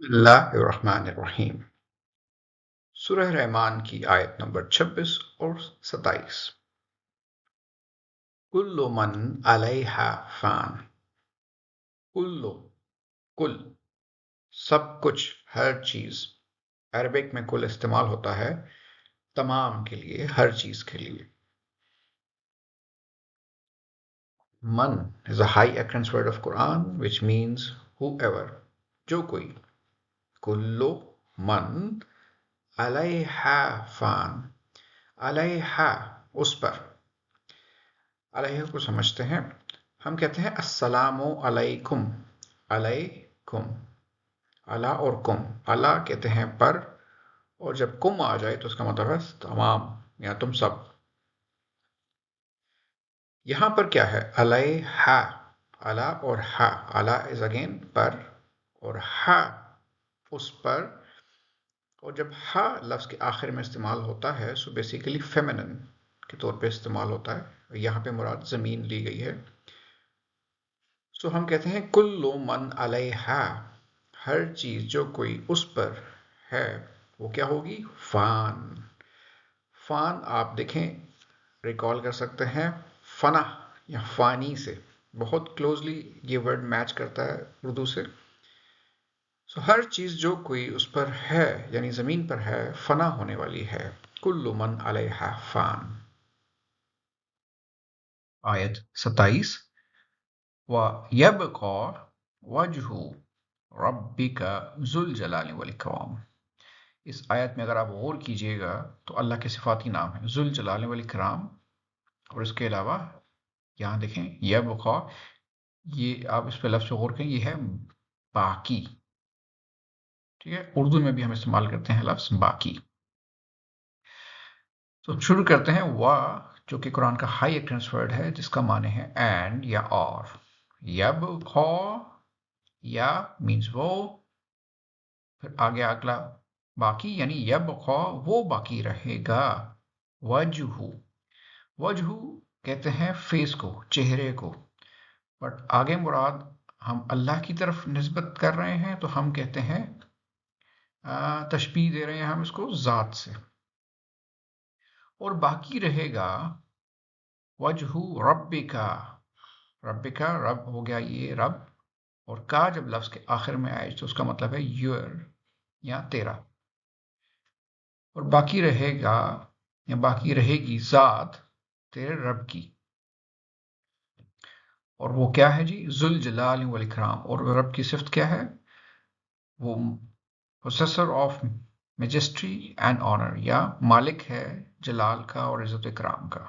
اللہ الرحمن الرحیم۔ سورہ رحمان کی آیت نمبر 26 اور 27۔ کل من علیہا فان۔ کل سب کچھ، ہر چیز۔ عربک میں کل استعمال ہوتا ہے تمام کے لیے، ہر چیز کے لیے۔ من is a high occurrence word of Quran which means whoever، جو کوئی۔ کلو من علیہا فان۔ علیہا اس پر۔ علیہ کو سمجھتے ہیں، ہم کہتے ہیں السلام علیکم۔ علیکم، علی اور کم۔ علی کہتے ہیں پر، اور جب کم آ جائے تو اس کا مطلب ہے تمام یا تم سب۔ یہاں پر کیا ہے؟ علیہا، علی اور ہا۔ علی از اگین پر، اور ہا اس پر۔ اور جب ہا لفظ کے آخر میں استعمال ہوتا ہے سو بیسیکلی فیمنن کے طور پہ استعمال ہوتا ہے، یہاں پہ مراد زمین لی گئی ہے۔ سو ہم کہتے ہیں کل من علیہا، ہر چیز جو کوئی اس پر ہے وہ کیا ہوگی؟ فان۔ فان آپ دیکھیں، ریکال کر سکتے ہیں فنا یا فانی سے، بہت کلوزلی یہ ورڈ میچ کرتا ہے اردو سے۔ سو ہر چیز جو کوئی اس پر ہے یعنی زمین پر ہے فنا ہونے والی ہے۔ کل من علیہا فان۔ آیت 27۔ وَيَبْقَى وَجْهُ رَبِّكَ ذُو الْجَلَالِ وَالْإِكْرَامِ۔ اس آیت میں اگر آپ غور کیجئے گا تو اللہ کے صفاتی نام ہیں ذو الجلال والاکرام، اور اس کے علاوہ یہاں دیکھیں یبقى، یہ آپ اس پہ لفظ غور کریں، یہ ہے باقی۔ ٹھیک ہے، اردو میں بھی ہم استعمال کرتے ہیں لفظ باقی۔ تو شروع کرتے ہیں وا، جو کہ قرآن کا ہائی ایکٹنس ورڈ ہے جس کا معنی ہے اینڈ یا اور۔ یبقى، یا مینز وہ، پھر آگے اگلا باقی یعنی یبقى وہ باقی رہے گا۔ وجہ، وجہ کہتے ہیں فیس کو، چہرے کو، بٹ آگے مراد ہم اللہ کی طرف نسبت کر رہے ہیں تو ہم کہتے ہیں تشبیہ دے رہے ہیں ہم اس کو ذات سے۔ اور باقی رہے گا وجہ ربکا، ربکا رب ہو گیا یہ رب، اور کا جب لفظ کے آخر میں آئے تو اس کا مطلب ہے یور یا تیرا۔ اور باقی رہے گا یا باقی رہے گی ذات تیرے رب کی، اور وہ کیا ہے جی؟ ذو الجلال والاکرام۔ اور رب کی صفت کیا ہے؟ وہ possessor of majesty and honor، یا مالک ہے جلال کا اور عزت و اکرام کا۔